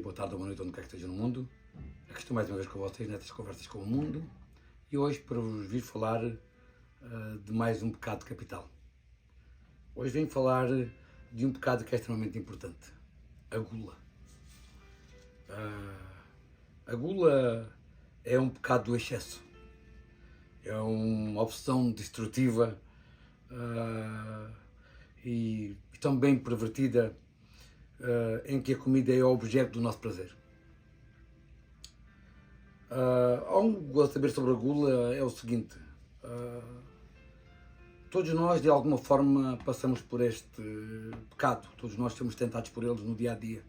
boa tarde ou boa noite, onde quer que esteja no mundo. Aqui estou mais uma vez com vocês nestas conversas com o mundo e hoje para vos vir falar de mais um pecado capital. Hoje venho falar de um pecado que é extremamente importante, a gula. A gula é um pecado do excesso, é uma obsessão destrutiva e também pervertida, em que a comida é o objeto do nosso prazer. Algo a saber sobre a gula é o seguinte: todos nós de alguma forma passamos por este pecado, todos nós somos tentados por eles no dia a dia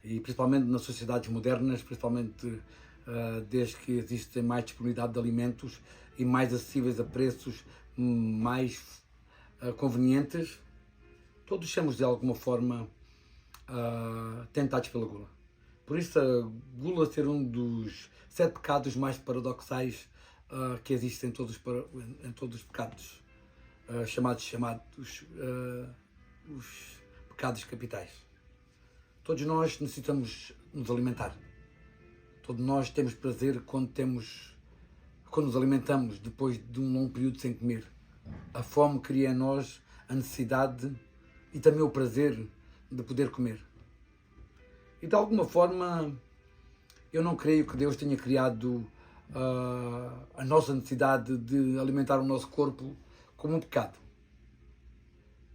e principalmente nas sociedades modernas, principalmente desde que existe mais disponibilidade de alimentos e mais acessíveis a preços mais convenientes, todos somos de alguma forma tentados pela gula. Por isso a gula ser um dos 7 pecados mais paradoxais que existem em todos os pecados, chamados os pecados capitais. Todos nós necessitamos nos alimentar. Todos nós temos prazer quando nos alimentamos depois de um longo período sem comer. A fome cria em nós a necessidade e também o prazer de poder comer. E de alguma forma eu não creio que Deus tenha criado a nossa necessidade de alimentar o nosso corpo como um pecado.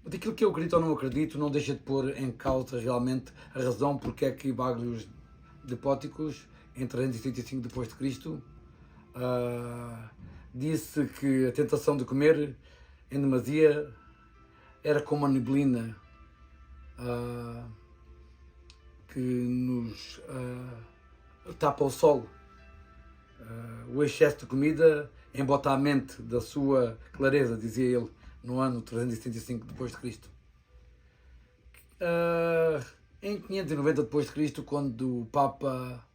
Daquilo que eu acredito ou não acredito, não deixa de pôr em causa realmente a razão porque é que Bagrios de Póticos, em 335 depois de Cristo, disse que a tentação de comer em demasia era como a neblina que nos tapa o sol. O excesso de comida embota a mente da sua clareza, dizia ele, no ano 375 depois de Cristo. Em 590 depois de Cristo, quando o Papa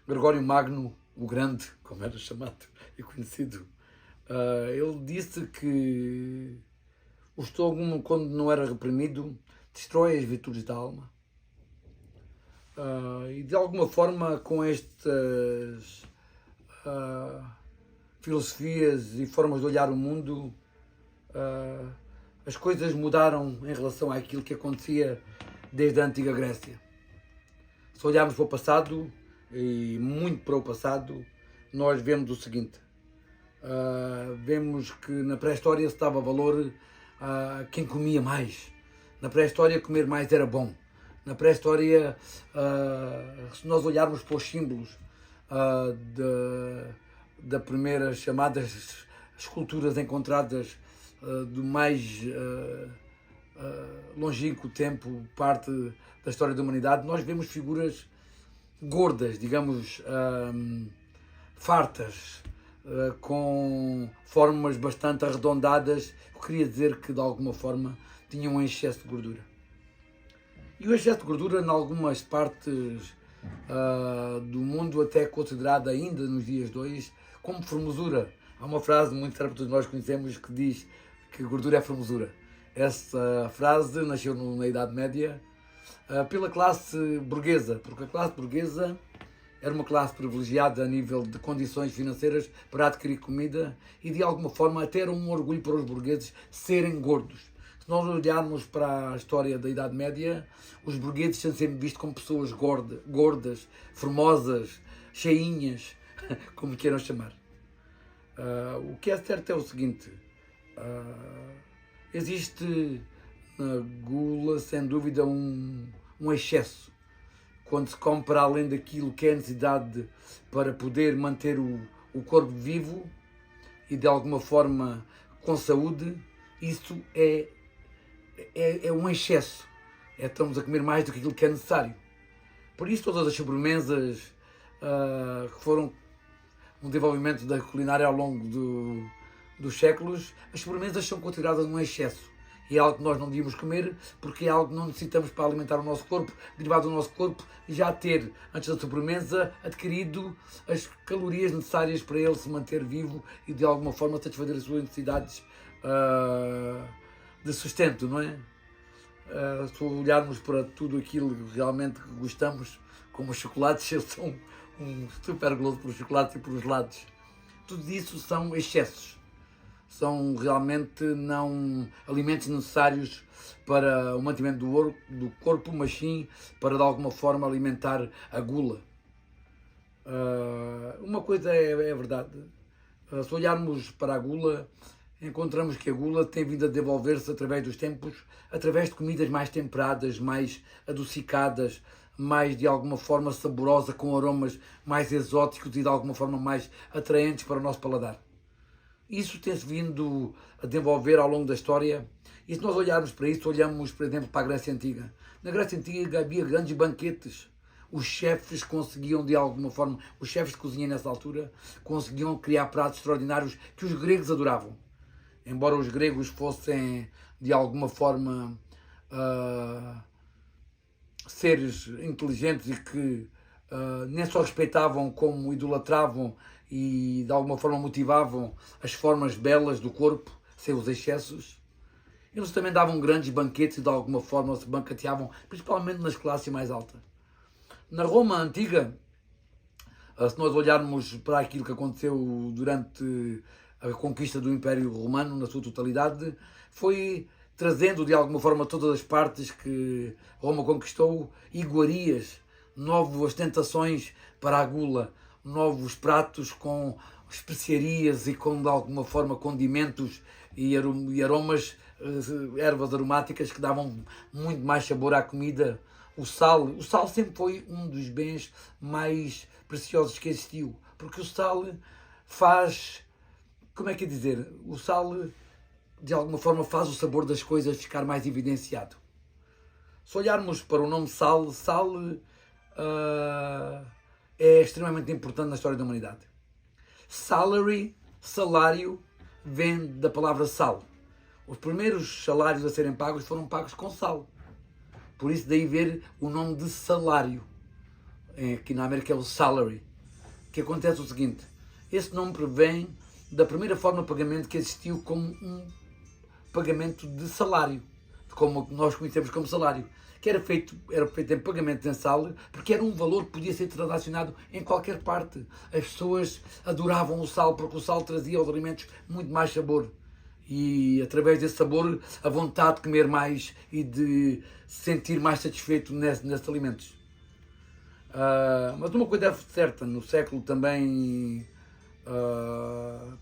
Gregório Magno, o Grande, como era chamado e conhecido, ele disse que o estômago, quando não era reprimido, destrói as virtudes da alma. E de alguma forma, com estas filosofias e formas de olhar o mundo, as coisas mudaram em relação àquilo que acontecia desde a antiga Grécia. Se olharmos para o passado, e muito para o passado, nós vemos o seguinte: vemos que na pré-história se dava valor a quem comia mais. Na pré-história comer mais era bom. Na pré-história, se nós olharmos para os símbolos da primeira chamadas esculturas encontradas do mais longínquo tempo, parte da história da humanidade, nós vemos figuras gordas, digamos, fartas, com formas bastante arredondadas, que queria dizer que de alguma forma tinham um excesso de gordura. E o excesso de gordura, em algumas partes do mundo, até é considerado ainda nos dias de hoje como formosura. Há uma frase muito certa que todos nós conhecemos que diz que gordura é formosura. Essa frase nasceu na Idade Média pela classe burguesa, porque a classe burguesa era uma classe privilegiada a nível de condições financeiras para adquirir comida e de alguma forma até era um orgulho para os burgueses serem gordos. Se nós olharmos para a história da Idade Média, os burgueses são sempre vistos como pessoas gordas, formosas, cheinhas, como queiram chamar. O que é certo é o seguinte: existe na gula, sem dúvida, um excesso. Quando se come para além daquilo que é necessidade para poder manter o corpo vivo e de alguma forma com saúde, isso é um excesso. Estamos a comer mais do que aquilo que é necessário. Por isso todas as sobremesas que foram um desenvolvimento da culinária ao longo dos séculos, as sobremesas são consideradas um excesso. E é algo que nós não devíamos comer, porque é algo que não necessitamos para alimentar o nosso corpo, derivado do nosso corpo já ter, antes da sobremesa, adquirido as calorias necessárias para ele se manter vivo e de alguma forma satisfazer as suas necessidades de sustento, não é? se olharmos para tudo aquilo que realmente gostamos, como os chocolates, eu sou um super goloso por chocolates e por gelados. Tudo isso são excessos. São realmente não alimentos necessários para o mantimento do corpo, mas sim para de alguma forma alimentar a gula. Uma coisa é verdade, se olharmos para a gula, encontramos que a gula tem vindo a desenvolver-se através dos tempos, através de comidas mais temperadas, mais adocicadas, mais de alguma forma saborosa, com aromas mais exóticos e de alguma forma mais atraentes para o nosso paladar. Isso tem-se vindo a desenvolver ao longo da história, e se nós olharmos para isso, olhamos, por exemplo, para a Grécia Antiga. Na Grécia Antiga havia grandes banquetes. Os chefes conseguiam, de alguma forma, os chefes de cozinha nessa altura, conseguiam criar pratos extraordinários que os gregos adoravam. Embora os gregos fossem, de alguma forma, seres inteligentes e que nem só respeitavam como idolatravam e de alguma forma motivavam as formas belas do corpo, sem os excessos, eles também davam grandes banquetes e de alguma forma se banqueteavam, principalmente nas classes mais altas. Na Roma Antiga, se nós olharmos para aquilo que aconteceu durante a conquista do Império Romano na sua totalidade, foi trazendo de alguma forma todas as partes que Roma conquistou, iguarias, novas tentações para a gula, novos pratos com especiarias e com de alguma forma condimentos e aromas, ervas aromáticas que davam muito mais sabor à comida. O sal sempre foi um dos bens mais preciosos que existiu, porque o sal faz, como é que é dizer, o sal de alguma forma faz o sabor das coisas ficar mais evidenciado. Se olharmos para o nome sal é extremamente importante na história da humanidade. Salário, vem da palavra sal. Os primeiros salários a serem pagos foram pagos com sal. Por isso daí ver o nome de salário. Aqui na América é o salary. Que acontece o seguinte, esse nome provém da primeira forma de pagamento que existiu como um pagamento de salário, como nós conhecemos como salário, que era feito em pagamento mensal, porque era um valor que podia ser transacionado em qualquer parte. As pessoas adoravam o sal, porque o sal trazia aos alimentos muito mais sabor. E através desse sabor, a vontade de comer mais e de se sentir mais satisfeito nesses alimentos. Mas uma coisa é certa, no século também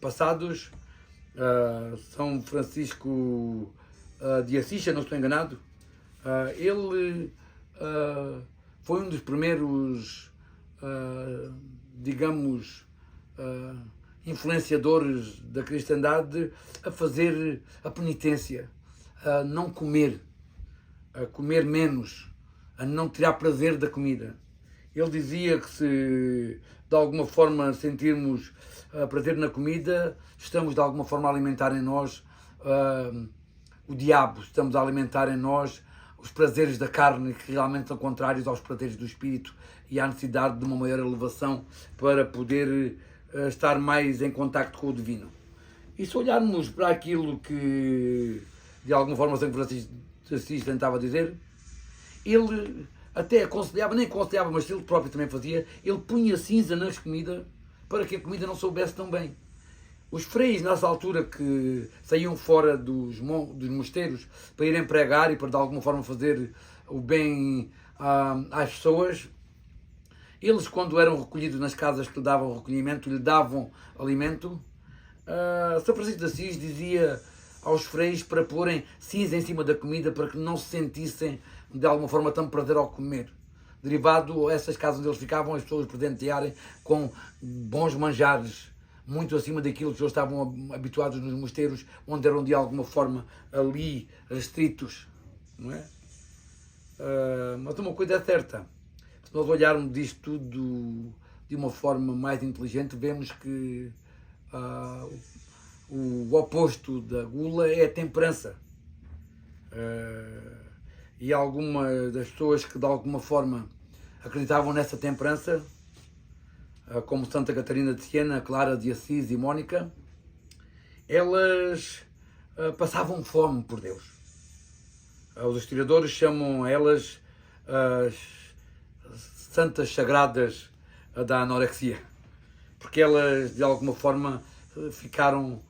passados, São Francisco de Assis, se não estou enganado, ele foi um dos primeiros, digamos, influenciadores da cristandade a fazer a penitência, a não comer, a comer menos, a não tirar prazer da comida. Ele dizia que se de alguma forma sentirmos prazer na comida, estamos de alguma forma a alimentar em nós o diabo, estamos a alimentar em nós os prazeres da carne, que realmente são contrários aos prazeres do espírito, e há necessidade de uma maior elevação para poder estar mais em contacto com o divino. E se olharmos para aquilo que de alguma forma São Francisco de Assis tentava dizer, ele até aconselhava, nem aconselhava, mas ele próprio também fazia, ele punha cinza nas comidas para que a comida não soubesse tão bem. Os freis, nessa altura, que saíam fora dos mosteiros para irem pregar e para de alguma forma fazer o bem às pessoas, eles, quando eram recolhidos nas casas que lhe davam recolhimento, lhe davam alimento, São Francisco de Assis dizia aos freis para porem cinza em cima da comida para que não se sentissem de alguma forma tão prazer ao comer. Derivado a essas casas onde eles ficavam, as pessoas presentearem com bons manjares, muito acima daquilo que eles estavam habituados nos mosteiros, onde eram de alguma forma ali restritos, não é? Mas uma coisa é certa, se nós olharmos disto tudo de uma forma mais inteligente, vemos que o oposto da gula é a temperança. E algumas das pessoas que de alguma forma acreditavam nessa temperança, como Santa Catarina de Siena, Clara de Assis e Mónica, elas passavam fome por Deus. Os historiadores chamam elas as santas sagradas da anorexia, porque elas de alguma forma ficaram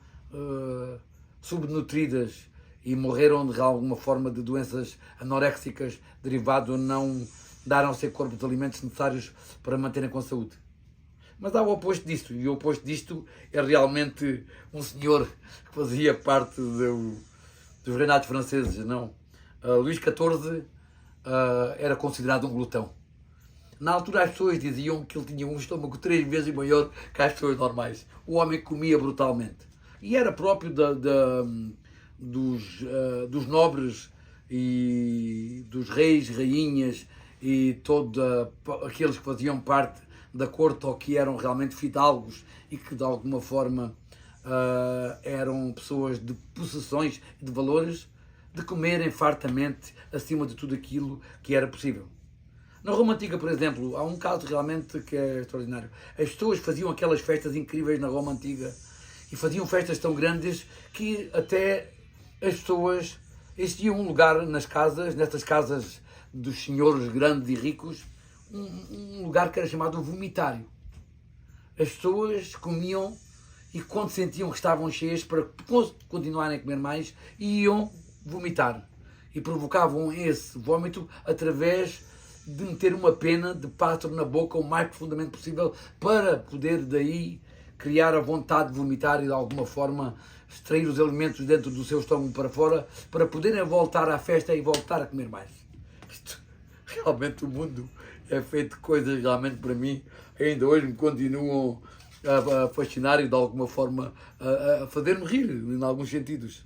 subnutridas e morreram de alguma forma de doenças anoréxicas derivado de não dar ao seu corpo os alimentos necessários para manterem com saúde. Mas há o oposto disto, e o oposto disto é realmente um senhor que fazia parte dos reinados franceses, não? Luís XIV era considerado um glutão. Na altura as pessoas diziam que ele tinha um estômago 3 vezes maior que as pessoas normais. O homem comia brutalmente. E era próprio dos nobres e dos reis, rainhas e todos aqueles que faziam parte da corte ou que eram realmente fidalgos e que de alguma forma eram pessoas de possessões e de valores, de comerem fartamente acima de tudo aquilo que era possível. Na Roma Antiga, por exemplo, há um caso realmente que é extraordinário. As pessoas faziam aquelas festas incríveis na Roma Antiga e faziam festas tão grandes que até as pessoas... Existia um lugar nas casas, nestas casas dos senhores grandes e ricos, um lugar que era chamado vomitário. As pessoas comiam e quando sentiam que estavam cheias, para continuarem a comer mais, iam vomitar. E provocavam esse vómito através de meter uma pena de pássaro na boca o mais profundamente possível para poder daí criar a vontade de vomitar e de alguma forma extrair os alimentos dentro do seu estômago para fora para poderem voltar à festa e voltar a comer mais. Isto, realmente o mundo é feito de coisas realmente para mim ainda hoje me continuam a fascinar e de alguma forma a fazer-me rir em alguns sentidos.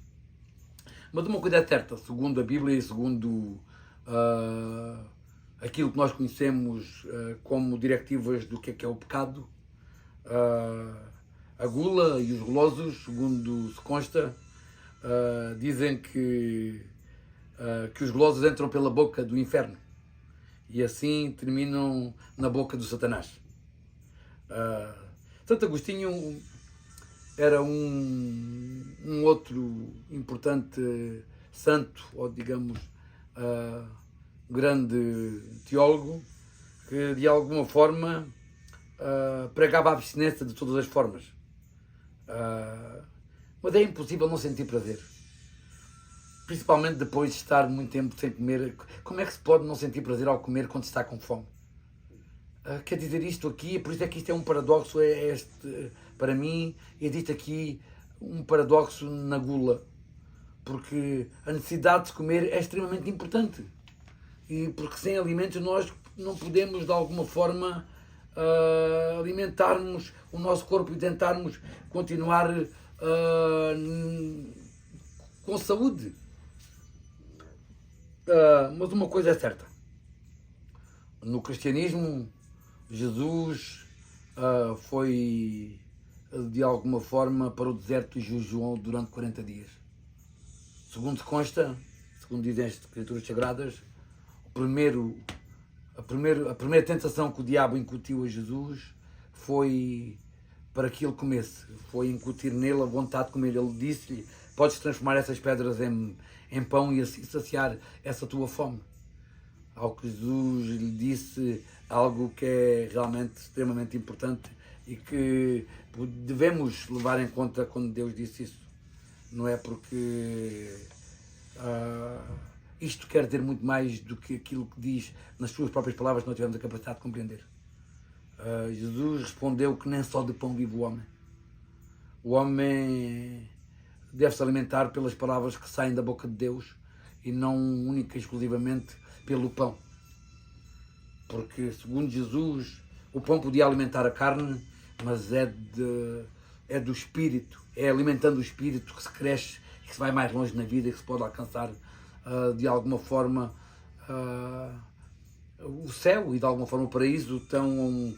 Mas uma coisa é certa, segundo a Bíblia e segundo aquilo que nós conhecemos como diretivas do que é o pecado, a gula e os golosos, segundo se consta, dizem que os golosos entram pela boca do inferno e assim terminam na boca do Satanás. Santo Agostinho era um outro importante santo, ou digamos, grande teólogo, que de alguma forma pregava a abstinência de todas as formas. Mas é impossível não sentir prazer. Principalmente depois de estar muito tempo sem comer. Como é que se pode não sentir prazer ao comer quando se está com fome? Quer dizer isto aqui, por isso é que isto é um paradoxo, para mim, existe aqui um paradoxo na gula, porque a necessidade de comer é extremamente importante, e porque sem alimentos nós não podemos de alguma forma alimentarmos o nosso corpo e tentarmos continuar com saúde. Mas uma coisa é certa, no cristianismo Jesus foi de alguma forma para o deserto e jejuou durante 40 dias. Segundo se consta, segundo dizem as escrituras sagradas, a primeira tentação que o diabo incutiu a Jesus foi para que ele comesse, foi incutir nele a vontade de comer. Ele disse-lhe: podes transformar essas pedras em pão e assim saciar essa tua fome. Ao que Jesus lhe disse algo que é realmente extremamente importante e que devemos levar em conta quando Deus disse isso. Não é porque isto quer dizer muito mais do que aquilo que diz nas suas próprias palavras que nós tivemos a capacidade de compreender. Jesus respondeu que nem só de pão vive o homem. O homem deve se alimentar pelas palavras que saem da boca de Deus e não única e exclusivamente pelo pão. Porque, segundo Jesus, o pão podia alimentar a carne, mas é do espírito, é alimentando o espírito que se cresce, que se vai mais longe na vida e que se pode alcançar de alguma forma o céu e de alguma forma o paraíso tão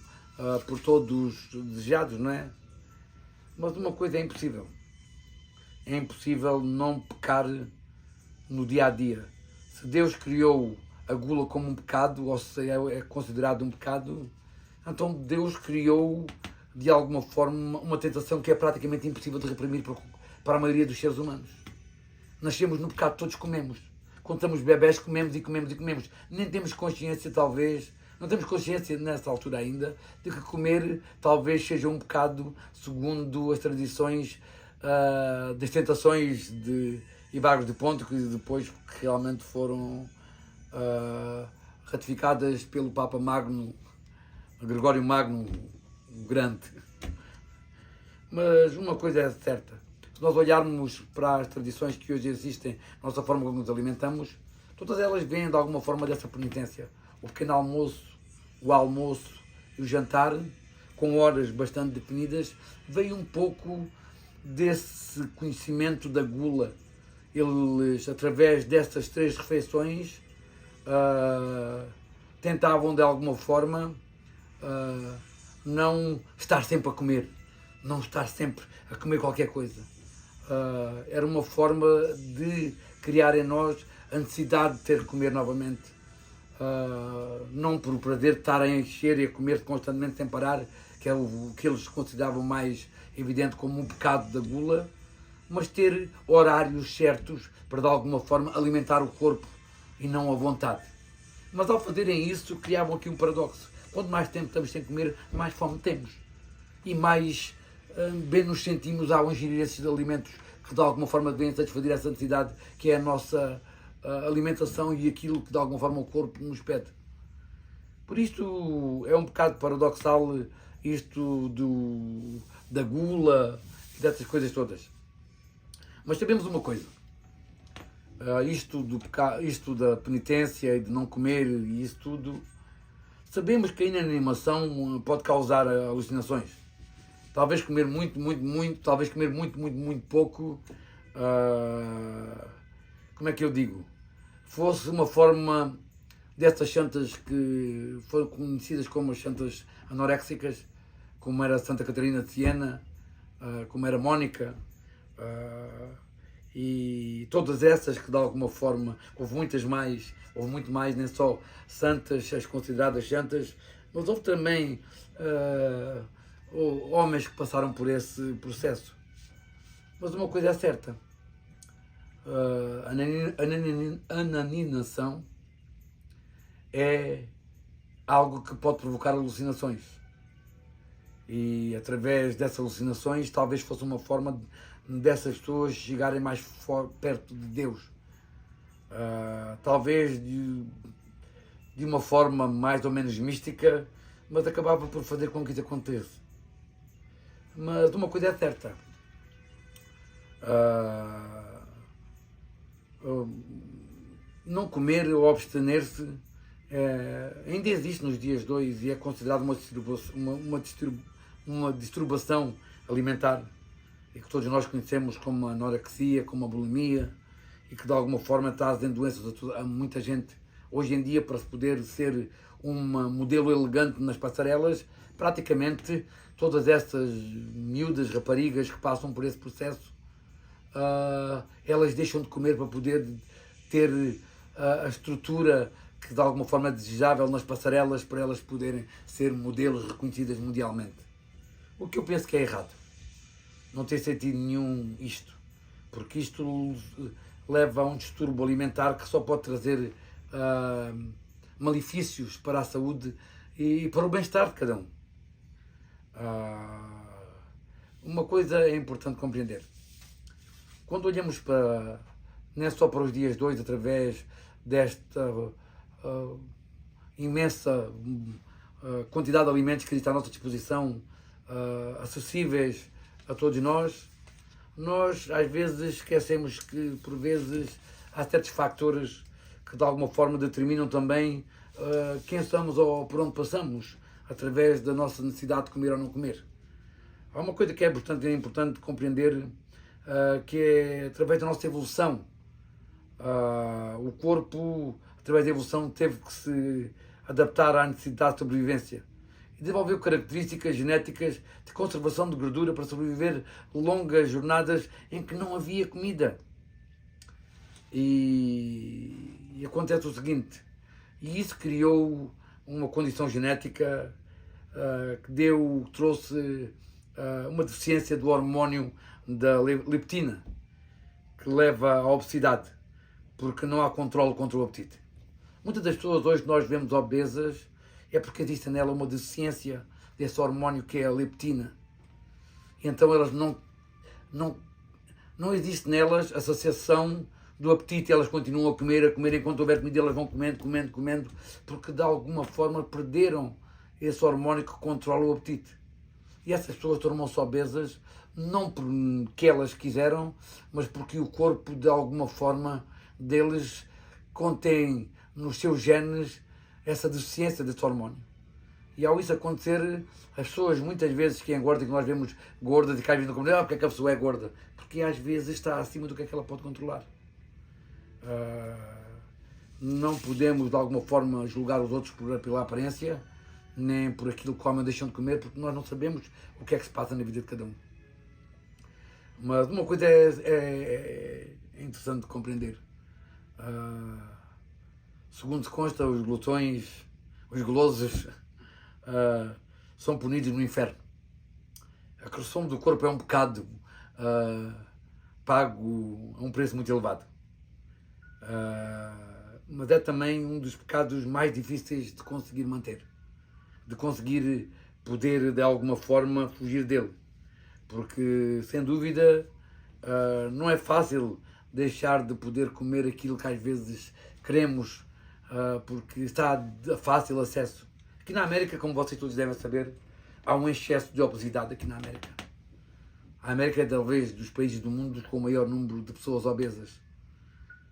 por todos desejados, não é? Mas uma coisa é impossível não pecar no dia a dia. Se Deus criou a gula como um pecado, ou se é considerado um pecado, então Deus criou de alguma forma uma tentação que é praticamente impossível de reprimir para a maioria dos seres humanos. Nascemos no pecado, todos comemos. quando somos bebés, comemos e comemos e comemos. Nem temos consciência, talvez, não temos consciência nessa altura ainda, de que comer talvez seja um pecado, segundo as tradições das tentações de Evagrios de Ponto, que depois realmente foram ratificadas pelo Papa Magno, Gregório Magno, o Grande. Mas uma coisa é certa, se nós olharmos para as tradições que hoje existem, a nossa forma como nos alimentamos, todas elas vêm de alguma forma dessa penitência. O pequeno almoço, o almoço e o jantar, com horas bastante definidas, veio um pouco desse conhecimento da gula. Eles, através dessas 3 refeições, tentavam de alguma forma não estar sempre a comer, não estar sempre a comer qualquer coisa. Era uma forma de criar em nós a necessidade de ter que comer novamente. Não por o prazer de estar a encher e a comer constantemente sem parar, que é o que eles consideravam mais evidente como um pecado da gula, mas ter horários certos para de alguma forma alimentar o corpo e não a vontade. Mas ao fazerem isso criavam aqui um paradoxo. Quanto mais tempo estamos sem comer, mais fome temos e mais bem nos sentimos ao ingerir esses alimentos que de alguma forma devem satisfazer essa necessidade que é a nossa alimentação e aquilo que de alguma forma o corpo nos pede. Por isto é um bocado paradoxal isto da gula e dessas coisas todas. Mas sabemos uma coisa, isto da penitência e de não comer e isso tudo, sabemos que a inanimação pode causar alucinações. Talvez comer muito, talvez comer muito pouco, como é que eu digo, fosse uma forma dessas santas que foram conhecidas como as santas anoréxicas, como era Santa Catarina de Siena, como era Mónica, e todas essas que de alguma forma, houve muito mais, nem só santas, as consideradas santas, mas houve também homens que passaram por esse processo. Mas uma coisa é certa, a ananinação é algo que pode provocar alucinações. E através dessas alucinações talvez fosse uma forma dessas pessoas chegarem mais perto de Deus. Talvez de uma forma mais ou menos mística, mas acabava por fazer com que isso acontecesse. Mas uma coisa é certa, não comer ou abster-se ainda existe nos dias de hoje e é considerado uma disturbação alimentar e que todos nós conhecemos como a anorexia, como a bulimia e que de alguma forma trazem doenças a muita gente. Hoje em dia, para se poder ser um modelo elegante nas passarelas, praticamente todas essas miúdas raparigas que passam por esse processo, elas deixam de comer para poder ter a estrutura que de alguma forma é desejável nas passarelas para elas poderem ser modelos reconhecidas mundialmente. O que eu penso que é errado. Não tem sentido nenhum isto, porque isto leva a um distúrbio alimentar que só pode trazer malefícios para a saúde e para o bem-estar de cada um. Uma coisa é importante compreender. Quando olhamos para, não é só para os dias de hoje, através desta imensa quantidade de alimentos que está à nossa disposição, acessíveis a todos nós às vezes esquecemos que, por vezes, há certos fatores que de alguma forma determinam também quem somos ou por onde passamos, através da nossa necessidade de comer ou não comer. Há uma coisa que é importante compreender, que é através da nossa evolução. O corpo, através da evolução, teve que se adaptar à necessidade de sobrevivência e desenvolveu características genéticas de conservação de gordura para sobreviver longas jornadas em que não havia comida. E acontece o seguinte, e isso criou uma condição genética que trouxe uma deficiência do hormônio da leptina, que leva à obesidade. porque não há controle contra o apetite. Muitas das pessoas hoje que nós vemos obesas é porque existe nela uma deficiência desse hormônio que é a leptina. E então elas não existe nelas a saciação do apetite, elas continuam a comer, enquanto houver comida elas vão comendo, porque de alguma forma perderam esse hormônio que controla o apetite. E essas pessoas tornam-se obesas não porque elas quiseram, mas porque o corpo de alguma forma deles contém nos seus genes essa deficiência desse hormônio. E ao isso acontecer, as pessoas muitas vezes que engordam, que nós vemos gordas e que às vezes não comem, porque é que a pessoa é gorda? Porque às vezes está acima do que é que ela pode controlar. Não podemos de alguma forma julgar os outros pela aparência, nem por aquilo que comem ou deixam de comer, porque nós não sabemos o que é que se passa na vida de cada um. Mas uma coisa é interessante de compreender. Segundo se consta, os glutões, os golosos, são punidos no inferno. A corrupção do corpo é um pecado pago a um preço muito elevado. Mas é também um dos pecados mais difíceis de conseguir manter, de conseguir poder de alguma forma fugir dele, porque sem dúvida não é fácil deixar de poder comer aquilo que às vezes queremos, porque está de fácil acesso. Aqui na América, como vocês todos devem saber, há um excesso de obesidade aqui na América. A América é talvez dos países do mundo com o maior número de pessoas obesas.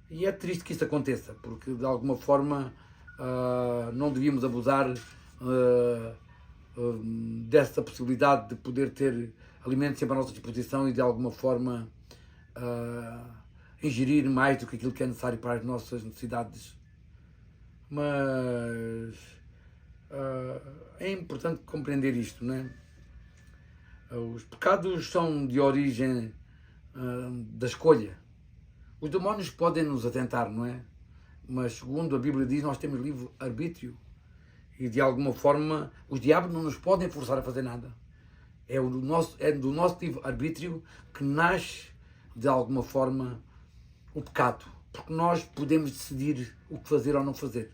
E é triste que isso aconteça, porque de alguma forma não devíamos abusar dessa possibilidade de poder ter alimentos sempre à nossa disposição e de alguma forma ingerir mais do que aquilo que é necessário para as nossas necessidades. Mas é importante compreender isto, não é? Os pecados são de origem da escolha. Os demónios podem nos atentar, não é? Mas segundo a Bíblia diz, nós temos livre arbítrio e de alguma forma os diabos não nos podem forçar a fazer nada. É do nosso livre arbítrio que nasce de alguma forma o pecado, porque nós podemos decidir o que fazer ou não fazer.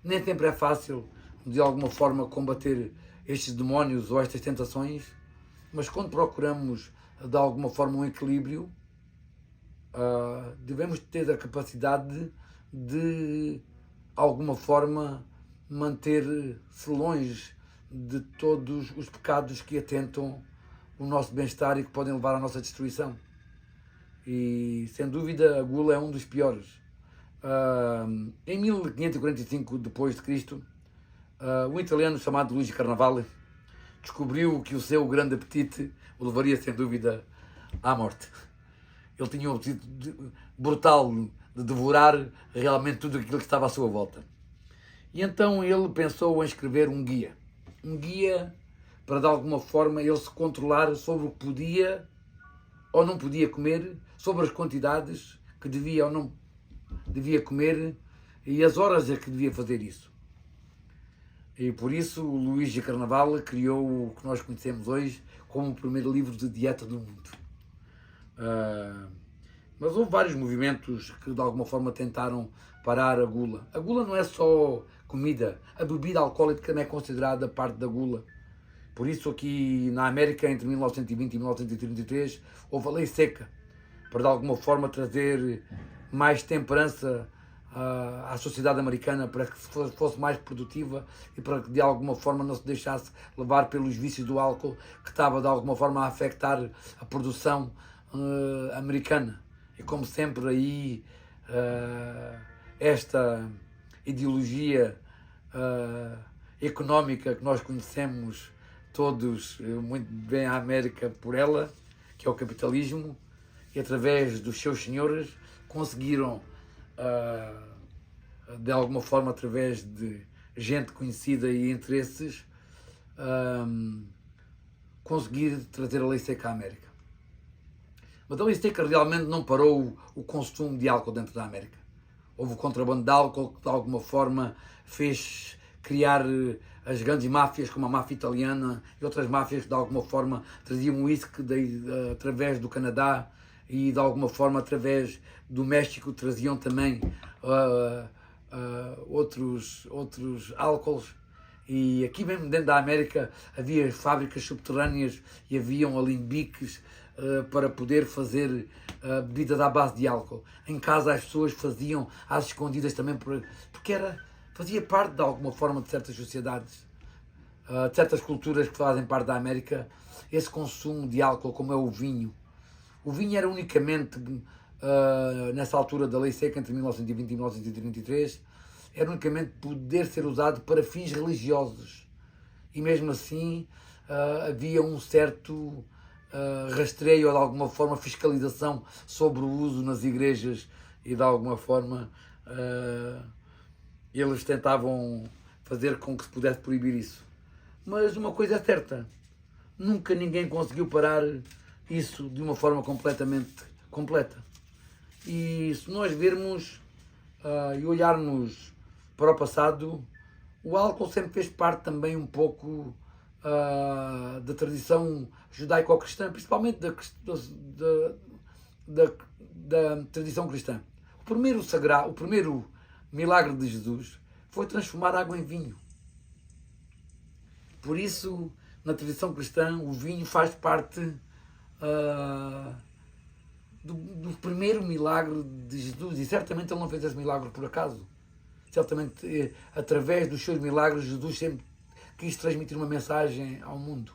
Nem sempre é fácil de alguma forma combater estes demónios ou estas tentações, mas quando procuramos de alguma forma um equilíbrio, devemos ter a capacidade de alguma forma manter-se longe de todos os pecados que atentam o nosso bem-estar e que podem levar à nossa destruição. E sem dúvida a gula é um dos piores. Em 1545 d.C., um italiano chamado Luigi Carnavale descobriu que o seu grande apetite o levaria sem dúvida à morte. Ele tinha um apetite brutal de devorar realmente tudo aquilo que estava à sua volta. E então ele pensou em escrever um guia para de alguma forma ele se controlar sobre o que podia ou não podia comer, sobre as quantidades que devia ou não devia comer e as horas a que devia fazer isso. E por isso o Luigi Carnavale criou o que nós conhecemos hoje como o primeiro livro de dieta do mundo. Mas houve vários movimentos que de alguma forma tentaram parar a gula. A gula não é só comida, a bebida alcoólica também é considerada parte da gula. Por isso aqui na América, entre 1920 e 1933, houve a lei seca, para de alguma forma trazer mais temperança à sociedade americana, para que fosse mais produtiva e para que de alguma forma não se deixasse levar pelos vícios do álcool, que estava de alguma forma a afetar a produção americana. E como sempre aí esta ideologia económica que nós conhecemos todos muito bem a América por ela, que é o capitalismo, e através dos seus senhores conseguiram de alguma forma, através de gente conhecida e interesses, conseguir trazer a lei seca à América. Mas a lei seca realmente não parou o consumo de álcool dentro da América. Houve o contrabando de álcool que de alguma forma fez criar as grandes máfias, como a máfia italiana e outras máfias que de alguma forma traziam o whisky através do Canadá e de alguma forma através do México traziam também outros álcools. E aqui mesmo dentro da América havia fábricas subterrâneas e haviam alimbiques para poder fazer bebidas à base de álcool. Em casa as pessoas faziam às escondidas também, porque fazia parte de alguma forma de certas sociedades, de certas culturas que fazem parte da América, esse consumo de álcool, como é o vinho. O vinho era unicamente, nessa altura da lei seca, entre 1920 e 1933, era unicamente poder ser usado para fins religiosos. E mesmo assim havia um certo rastreio ou de alguma forma fiscalização sobre o uso nas igrejas e de alguma forma eles tentavam fazer com que se pudesse proibir isso. Mas uma coisa é certa, nunca ninguém conseguiu parar isso de uma forma completamente completa. E se nós vermos e olharmos para o passado, o álcool sempre fez parte também um pouco da tradição judaico-cristã, principalmente da tradição cristã. O primeiro milagre de Jesus foi transformar água em vinho. Por isso, na tradição cristã, o vinho faz parte do primeiro milagre de Jesus, e certamente ele não fez esse milagre por acaso. Certamente, através dos seus milagres, Jesus sempre quis transmitir uma mensagem ao mundo.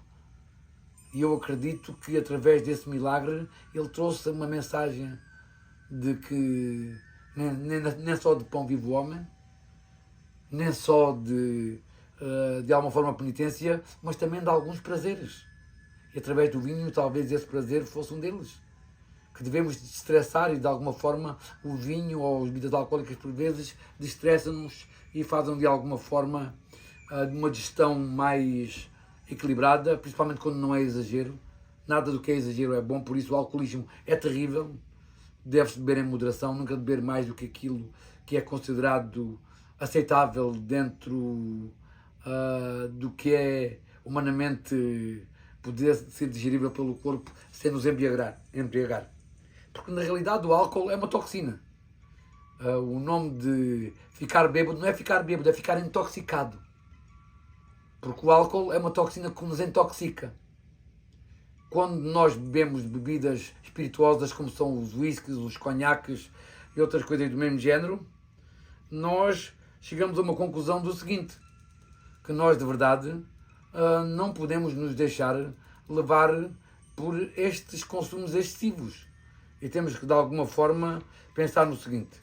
E eu acredito que através desse milagre ele trouxe uma mensagem de que nem só de pão vive o homem, nem só de alguma forma penitência, mas também de alguns prazeres. E através do vinho talvez esse prazer fosse um deles. Que devemos destressar e de alguma forma o vinho ou as bebidas alcoólicas por vezes destressam-nos e fazem de alguma forma uma gestão mais equilibrada, principalmente quando não é exagero. Nada do que é exagero é bom, por isso o alcoolismo é terrível. Deve-se beber em moderação, nunca beber mais do que aquilo que é considerado aceitável dentro do que é humanamente poder ser digerível pelo corpo sem nos embriagar. Porque na realidade o álcool é uma toxina. O nome de ficar bêbado não é ficar bêbado, é ficar intoxicado. Porque o álcool é uma toxina que nos intoxica. Quando nós bebemos bebidas espirituosas como são os whiskies, os conhaques e outras coisas do mesmo género, nós chegamos a uma conclusão do seguinte, que nós de verdade não podemos nos deixar levar por estes consumos excessivos. E temos que de alguma forma pensar no seguinte,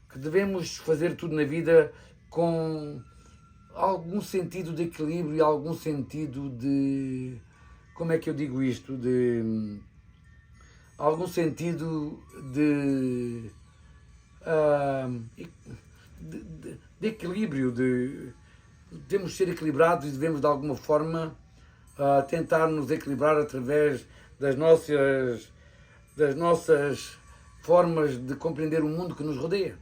que devemos fazer tudo na vida com algum sentido de equilíbrio e algum sentido de, como é que eu digo isto, de algum sentido de equilíbrio, devemos ser equilibrados e devemos de alguma forma tentar nos equilibrar através das nossas formas de compreender o mundo que nos rodeia.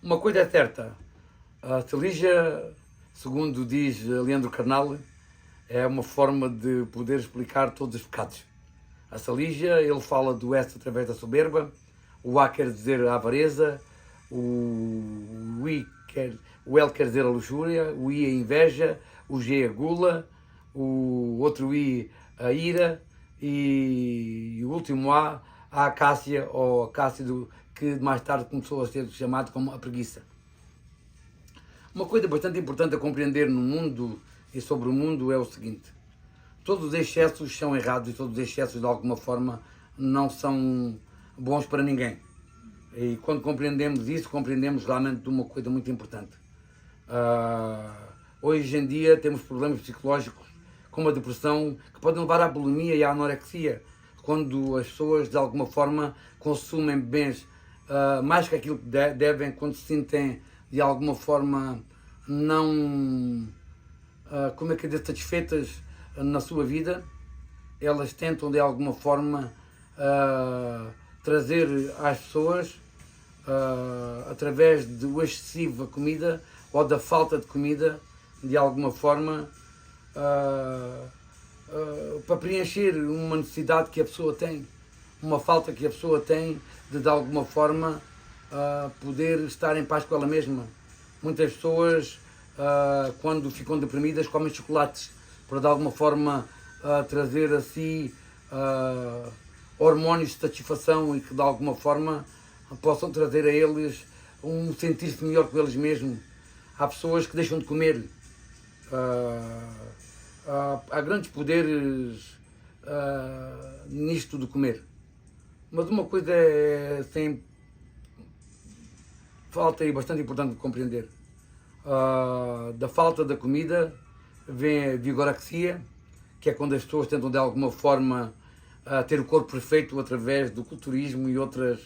Uma coisa é certa, a Celígia, segundo diz Leandro Carnal, é uma forma de poder explicar todos os pecados. A Celígia, ele fala do S através da soberba, o A quer dizer a avareza, o L quer dizer a luxúria, o I a inveja, o G a gula, o outro I a ira e o último A acácia, ou acácia que mais tarde começou a ser chamado como a preguiça. Uma coisa bastante importante a compreender no mundo e sobre o mundo é o seguinte, todos os excessos são errados e todos os excessos de alguma forma não são bons para ninguém. E quando compreendemos isso, compreendemos realmente de uma coisa muito importante. Hoje em dia temos problemas psicológicos como a depressão que podem levar à bulimia e à anorexia, quando as pessoas de alguma forma consumem bens mais que aquilo que devem, quando se sentem de alguma forma não satisfeitas na sua vida, elas tentam de alguma forma trazer às pessoas através do excessivo da comida ou da falta de comida, de alguma forma para preencher uma necessidade que a pessoa tem, uma falta que a pessoa tem de alguma forma, poder estar em paz com ela mesma. Muitas pessoas, quando ficam deprimidas, comem chocolates para de alguma forma trazer a si hormônios de satisfação e que de alguma forma possam trazer a eles um sentir-se melhor com eles mesmos. Há pessoas que deixam de comer. Há grandes poderes nisto de comer. Mas uma coisa tem falta e bastante importante de compreender. Da falta da comida vem a vigorexia, que é quando as pessoas tentam de alguma forma ter o corpo perfeito através do culturismo e outras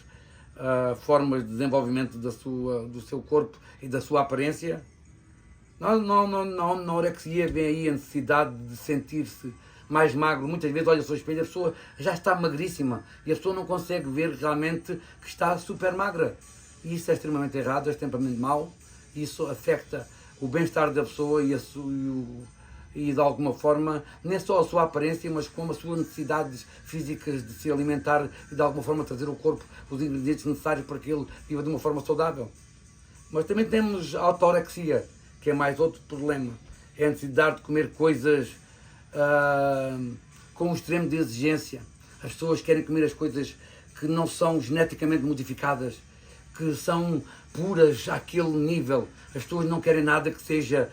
formas de desenvolvimento do seu corpo e da sua aparência. Na anorexia vem aí a necessidade de sentir-se mais magro. Muitas vezes olha-se ao espelho, a pessoa já está magríssima e a pessoa não consegue ver realmente que está super magra. E isso é extremamente errado, é extremamente mau. Isso afeta o bem-estar da pessoa e de alguma forma, nem só a sua aparência, mas como as suas necessidades físicas de se alimentar e de alguma forma trazer ao corpo os ingredientes necessários para que ele viva de uma forma saudável. Mas também temos a autorexia, que é mais outro problema. É a necessidade de comer coisas com um extremo de exigência. As pessoas querem comer as coisas que não são geneticamente modificadas, que são puras àquele nível. As pessoas não querem nada que seja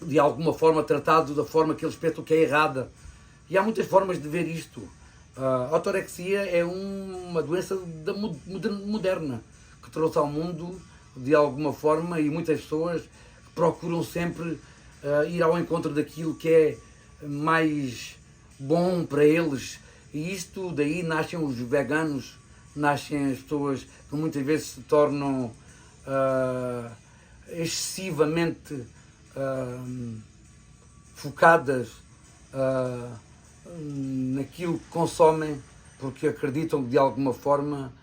de alguma forma tratado da forma que eles pensam que é errada. E há muitas formas de ver isto. A autorexia é uma doença moderna que trouxe ao mundo de alguma forma, e muitas pessoas procuram sempre ir ao encontro daquilo que é mais bom para eles. E isto daí nascem os veganos, nascem as pessoas que muitas vezes se tornam excessivamente focadas naquilo que consomem, porque acreditam que de alguma forma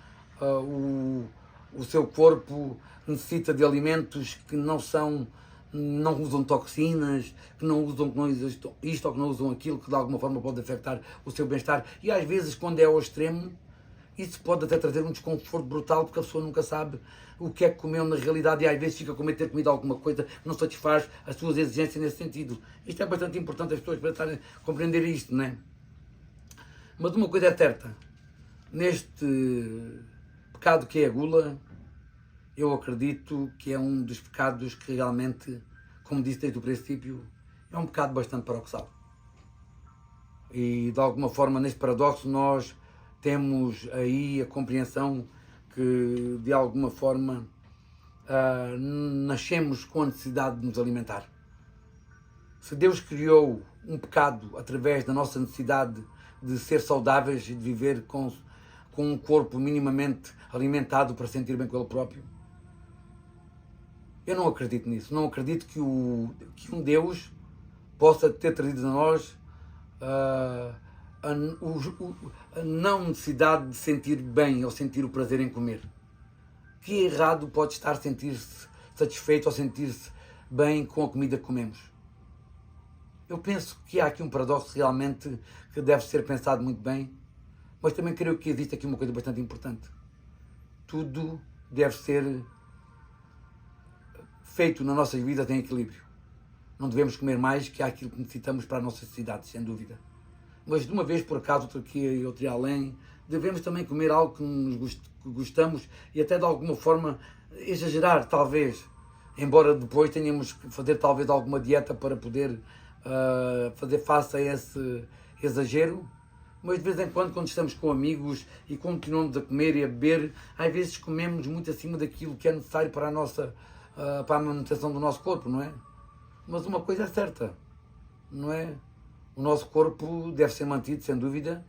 o seu corpo necessita de alimentos que não usam toxinas, que não usam isto ou que não usam aquilo, que de alguma forma pode afetar o seu bem-estar. E às vezes, quando é ao extremo, isso pode até trazer um desconforto brutal, porque a pessoa nunca sabe o que é que comeu na realidade e às vezes fica com medo de ter comido alguma coisa que não satisfaz as suas exigências nesse sentido. Isto é bastante importante as pessoas para compreender isto, não é? Mas uma coisa é certa, neste pecado que é a gula, eu acredito que é um dos pecados que realmente, como disse desde o princípio, é um pecado bastante paradoxal. E de alguma forma, neste paradoxo, nós temos aí a compreensão que de alguma forma nascemos com a necessidade de nos alimentar. Se Deus criou um pecado através da nossa necessidade de ser saudáveis e de viver com um corpo minimamente alimentado para sentir bem com ele próprio, eu não acredito nisso. Não acredito que um Deus possa ter trazido a nós a não necessidade de sentir bem ou sentir o prazer em comer. Que errado pode estar sentir-se satisfeito ou sentir-se bem com a comida que comemos? Eu penso que há aqui um paradoxo realmente que deve ser pensado muito bem, mas também creio que existe aqui uma coisa bastante importante. Tudo deve ser feito na nossa vida em equilíbrio. Não devemos comer mais que aquilo que necessitamos para as nossas necessidades, sem dúvida. Mas de uma vez por acaso, outra aqui e outra além, devemos também comer algo que gostamos e até de alguma forma exagerar, talvez. Embora depois tenhamos que fazer talvez alguma dieta para poder fazer face a esse exagero. Mas de vez em quando estamos com amigos e continuamos a comer e a beber, às vezes comemos muito acima daquilo que é necessário para a manutenção do nosso corpo, não é? Mas uma coisa é certa, não é? O nosso corpo deve ser mantido, sem dúvida,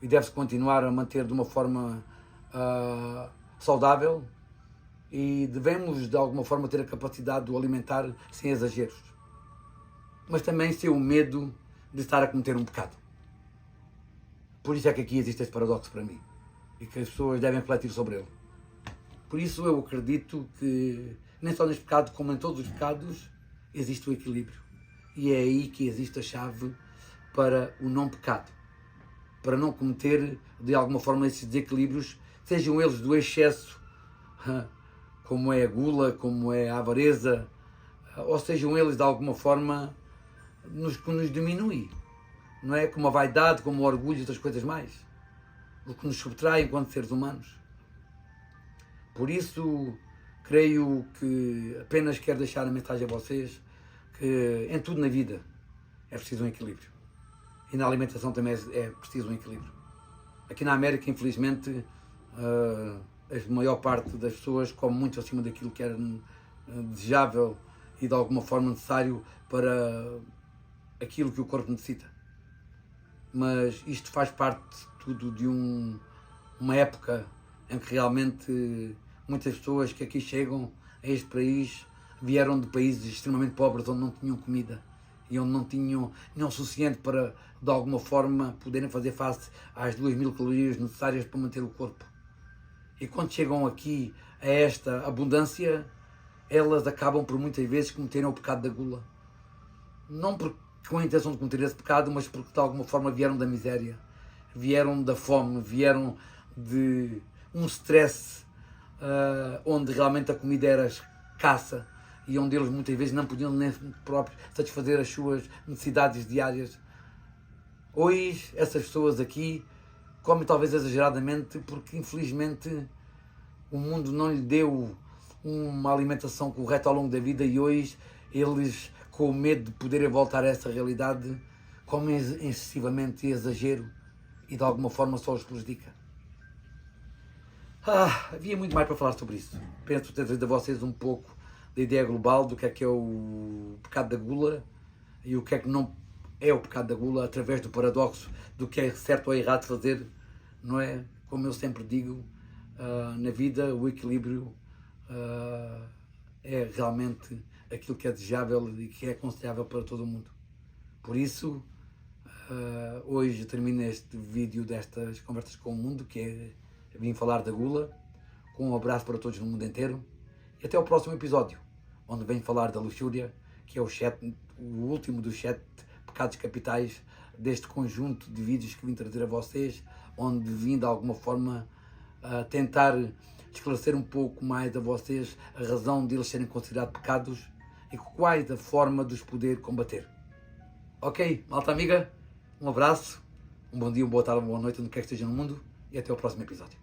e deve-se continuar a manter de uma forma saudável, e devemos, de alguma forma, ter a capacidade de o alimentar sem exageros. Mas também sem o medo de estar a cometer um pecado. Por isso é que aqui existe este paradoxo para mim, e que as pessoas devem refletir sobre ele. Por isso eu acredito que, nem só neste pecado, como em todos os pecados, existe o equilíbrio. E é aí que existe a chave para o não pecado. para não cometer de alguma forma esses desequilíbrios, sejam eles do excesso, como é a gula, como é a avareza, ou sejam eles de alguma forma que nos diminui, não é? Como a vaidade, como o orgulho e outras coisas mais, o que nos subtrai enquanto seres humanos. Por isso, creio que apenas quero deixar a mensagem a vocês que em tudo na vida é preciso um equilíbrio. E na alimentação também é preciso um equilíbrio. Aqui na América, infelizmente, a maior parte das pessoas come muito acima daquilo que era desejável e de alguma forma necessário para aquilo que o corpo necessita. Mas isto faz parte tudo de uma época em que realmente muitas pessoas que aqui chegam a este país vieram de países extremamente pobres onde não tinham comida e onde não tinham o suficiente para, de alguma forma, poderem fazer face às 2000 calorias necessárias para manter o corpo. E quando chegam aqui a esta abundância, elas acabam por muitas vezes cometerem o pecado da gula. Não com a intenção de cometer esse pecado, mas porque de alguma forma vieram da miséria, vieram da fome, vieram de um stress onde realmente a comida era escassa e onde eles muitas vezes não podiam nem próprios satisfazer as suas necessidades diárias. Hoje, essas pessoas aqui comem talvez exageradamente porque infelizmente o mundo não lhe deu uma alimentação correta ao longo da vida e hoje eles, com o medo de poderem voltar a essa realidade, comem excessivamente e exagero e de alguma forma só os prejudica. Havia muito mais para falar sobre isso. Penso ter trazido a vocês um pouco da ideia global do que é o pecado da gula e o que é que não é o pecado da gula, através do paradoxo do que é certo ou errado fazer, não é? Como eu sempre digo, na vida o equilíbrio é realmente aquilo que é desejável e que é aconselhável para todo o mundo. Por isso, hoje termino este vídeo destas conversas com o mundo, que é vim falar da gula, com um abraço para todos no mundo inteiro e até ao próximo episódio, onde venho falar da luxúria, que é o último dos 7 pecados capitais deste conjunto de vídeos que vim trazer a vocês, onde vim de alguma forma tentar esclarecer um pouco mais a vocês a razão de eles serem considerados pecados e quais a forma de os poder combater. Ok, malta amiga? Um abraço, um bom dia, uma boa tarde, uma boa noite, onde quer que esteja no mundo, e até ao próximo episódio.